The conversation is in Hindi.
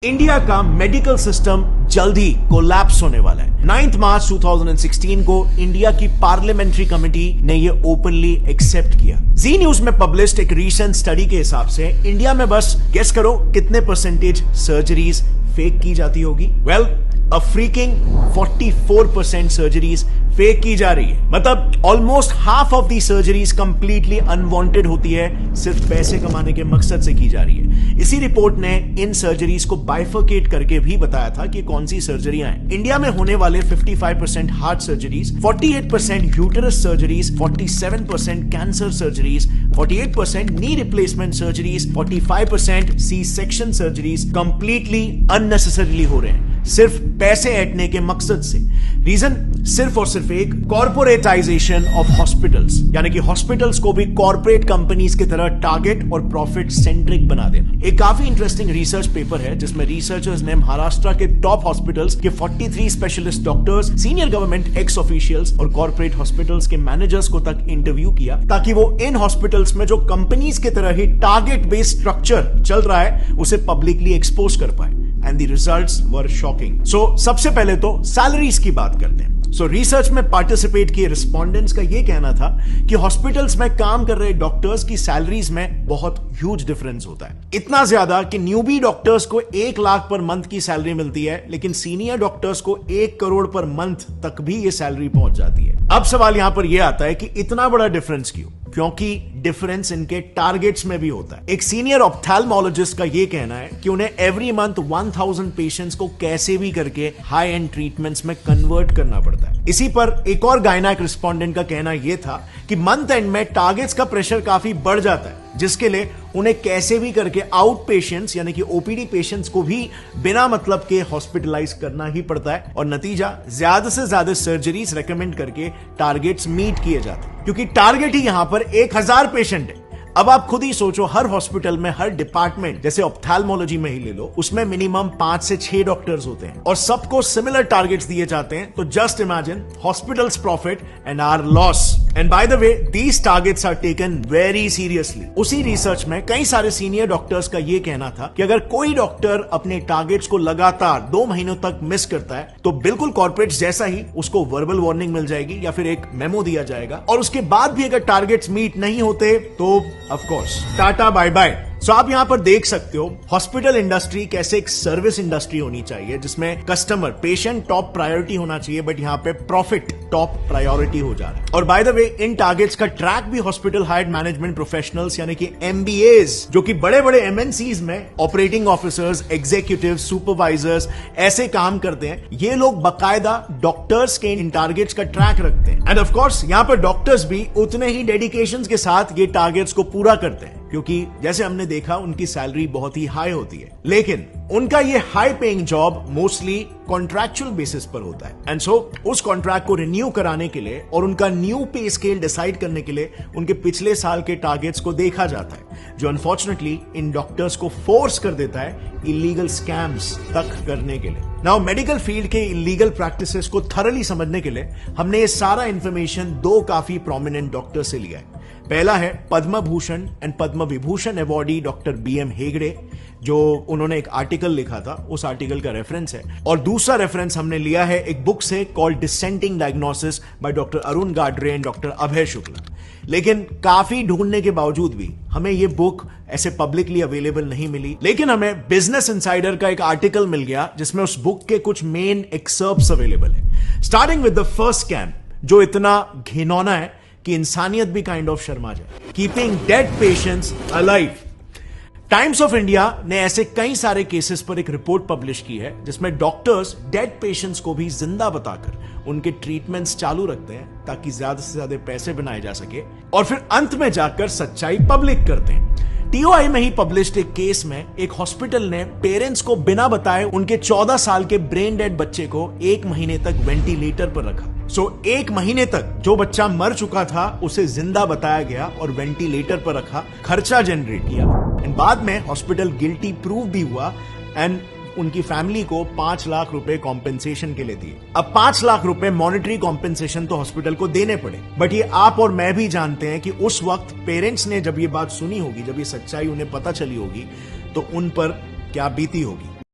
इंडिया का मेडिकल सिस्टम जल्द ही कोलैप्स होने वाला है। 9 मार्च 2016 को इंडिया की पार्लियामेंट्री कमेटी ने ये ओपनली एक्सेप्ट किया। जी न्यूज में पब्लिश्ड एक रीसेंट स्टडी के हिसाब से इंडिया में बस गेस करो कितने परसेंटेज सर्जरीज फेक की जाती होगी। Well, a freaking 44% surgeries fake की जा रही है। मतलब almost half of the surgeries completely unwanted होती है, सिर्फ पैसे कमाने के मकसद से की जा रही है। इसी रिपोर्ट ने इन सर्जरीज को बाइफरकेट करके भी बताया था कि कौन सी सर्जरियां हैं। इंडिया में होने वाले 55% heart surgeries, 48% uterus surgeries, 47% cancer surgeries, 48% knee replacement surgeries, 45% C section surgeries completely unnecessarily हो रहे हैं, सिर्फ पैसे ऐंठने के मकसद से। रीजन सिर्फ और सिर्फ एक, कॉर्पोरेटाइजेशन ऑफ हॉस्पिटल्स, यानी कि हॉस्पिटल्स को भी कॉर्पोरेट कंपनीज की तरह टारगेट और प्रॉफिट सेंट्रिक बना देना। एक काफी इंटरेस्टिंग रिसर्च पेपर है जिसमें रिसर्चर्स ने महाराष्ट्र के टॉप हॉस्पिटल्स के 43 specialist doctors, senior government x officials और कॉर्पोरेट हॉस्पिटल्स के मैनेजर्स को तक इंटरव्यू किया, ताकि वो इन हॉस्पिटल्स में जो कंपनीज की तरह ही टारगेट बेस्ड स्ट्रक्चर चल रहा है उसे पब्लिकली एक्सपोज कर पाए। And the results were shocking. So, सबसे पहले तो सैलरीज की बात करते हैं। रिसर्च में पार्टिसिपेट किए रिस्पोंडेंट्स का यह कहना था कि हॉस्पिटल्स में काम कर रहे डॉक्टर्स की सैलरीज में बहुत ह्यूज डिफरेंस होता है। इतना ज्यादा कि न्यूबी डॉक्टर्स को 1 लाख पर मंथ की सैलरी मिलती है, लेकिन सीनियर डॉक्टर्स को 1 करोड़ पर मंथ तक भी ये सैलरी पहुंच जाती है। अब सवाल यहां पर यह आता है कि इतना बड़ा डिफरेंस क्यों? क्योंकि डिफरेंस इनके टारगेट्स में भी होता है। एक सीनियर ऑप्थेल्मोलॉजिस्ट का यह कहना है कि उन्हें एवरी मंथ 1000 पेशेंट्स को कैसे भी करके हाई एंड ट्रीटमेंट्स में कन्वर्ट करना पड़ता है। इसी पर एक और गायनेक रिस्पोंडेंट का कहना यह था कि मंथ एंड में टारगेट्स का प्रेशर काफी बढ़ जाता है, जिसके लिए उन्हें कैसे भी करके आउट पेशेंट्स यानी कि ओपीडी पेशेंट्स को भी बिना मतलब के हॉस्पिटलाइज करना ही पड़ता है, और नतीजा ज्यादा से ज्यादा सर्जरीज रेकमेंड करके टारगेट्स मीट किए जाते हैं, क्योंकि टारगेट ही यहां पर 1000 पेशेंट है। अब आप खुद ही सोचो, हर हॉस्पिटल में, हर डिपार्टमेंट, जैसे ऑप्थेल्मोलॉजी में ही ले लो, उसमें मिनिमम 5 से 6 डॉक्टर्स होते हैं और सबको सिमिलर टारगेट्स दिए जाते हैं। तो just imagine hospitals profit and our loss. And by the way, these targets are taken very seriously. उसी रिसर्च में कई सारे सीनियर डॉक्टर्स का यह कहना था कि अगर कोई डॉक्टर अपने टारगेट्स को लगातार 2 महीनों तक मिस करता है तो बिल्कुल कॉर्पोरेट जैसा ही उसको वर्बल वार्निंग मिल जाएगी या फिर एक मेमो दिया जाएगा, और उसके बाद भी अगर टारगेट्स मीट नहीं होते तो of course tata bye bye. So आप यहां पर देख सकते हो हॉस्पिटल इंडस्ट्री कैसे एक सर्विस इंडस्ट्री होनी चाहिए, जिसमें कस्टमर, पेशेंट टॉप प्रायोरिटी होना चाहिए, बट यहां पे प्रॉफिट टॉप प्रायोरिटी हो जा रहा है। और bye the way, in targets का ट्रैक भी हॉस्पिटल हायर्ड मैनेजमेंट प्रोफेशनल्स यानी कि एमबीएस, जो कि बड़े बड़े एमएनसीज में ऑपरेटिंग ऑफिसर्स, एग्जीक्यूटिव, सुपरवाइजर्स ऐसे काम करते हैं, ये लोग बकायदा डॉक्टर्स के इन टारगेट्स का ट्रैक रखते हैं। एंड ऑफ कोर्स यहां पर डॉक्टर्स भी उतने ही डेडिकेशन के साथ ये टारगेट्स को पूरा करते हैं, क्योंकि जैसे हमने देखा उनकी सैलरी बहुत ही हाई होती है, लेकिन उनका ये high paying job mostly contractual basis पर होता है। एंड सो उस कॉन्ट्रैक्ट को रिन्यू कराने के लिए और उनका न्यू पे स्केल डिसाइड करने के लिए उनके पिछले साल के टारगेट्स को देखा जाता है, जो अनफॉर्चुनेटली इन डॉक्टर्स को फोर्स कर देता है इलीगल स्कैम्स तक करने के लिए। नाउ मेडिकल फील्ड के इलीगल प्रैक्टिसेस को थरली समझने के लिए हमने ये सारा इंफॉर्मेशन 2 काफी प्रोमिनेंट डॉक्टर से लिया है। पहला है Padma Bhushan and Padma Vibhushan awardee doctor BM Hegde, जो उन्होंने एक आर्टिकल लिखा था, उस आर्टिकल का रेफरेंस है। और दूसरा रेफरेंस हमने लिया है एक बुक से called dissenting diagnosis by doctor Arun Gadre and doctor Abhay Shukla. लेकिन काफी ढूंढने के बावजूद भी हमें यह बुक ऐसे पब्लिकली अवेलेबल नहीं मिली, लेकिन हमें बिजनेस इनसाइडर का एक आर्टिकल मिल गया जिसमें उस बुक के कुछ मेन एक्सर्प्ट्स अवेलेबल है। Starting with the first scam, जो इतना घिनौना है कि इंसानियत भी काइंड ऑफ शर्मा जाए। Keeping dead patients alive. Times of India ने ऐसे कई सारे केसेस पर एक रिपोर्ट पब्लिश की है जिसमें डॉक्टर्स डेड पेशेंट्स को भी जिंदा बताकर उनके ट्रीटमेंट्स चालू रखते हैं, ताकि ज्यादा से ज्यादा पैसे बनाए जा सके, और फिर अंत में जाकर सच्चाई पब्लिक करते हैं। टीओआई में ही पब्लिश्ड एक केस में एक हॉस्पिटल ने पेरेंट्स को बिना बताए उनके 14 साल के ब्रेन डेड बच्चे को 1 महीने तक वेंटिलेटर पर रखा। 1 महीने तक जो बच्चा मर चुका था उसे जिंदा बताया गया और वेंटिलेटर पर रखा, खर्चा जनरेट किया, एंड बाद में हॉस्पिटल गिल्टी प्रूव भी हुआ एंड उनकी फैमिली को 5 लाख रुपए कॉम्पेंसेशन के लिए दिए। अब 5 लाख रुपए मॉनेटरी कॉम्पेंसेशन तो हॉस्पिटल को देने पड़े, बट ये आप और मैं भी जानते हैं कि उस वक्त पेरेंट्स ने जब ये बात सुनी होगी, जब ये सच्चाई उन्हें पता चली होगी, तो उन पर क्या बीती होगी।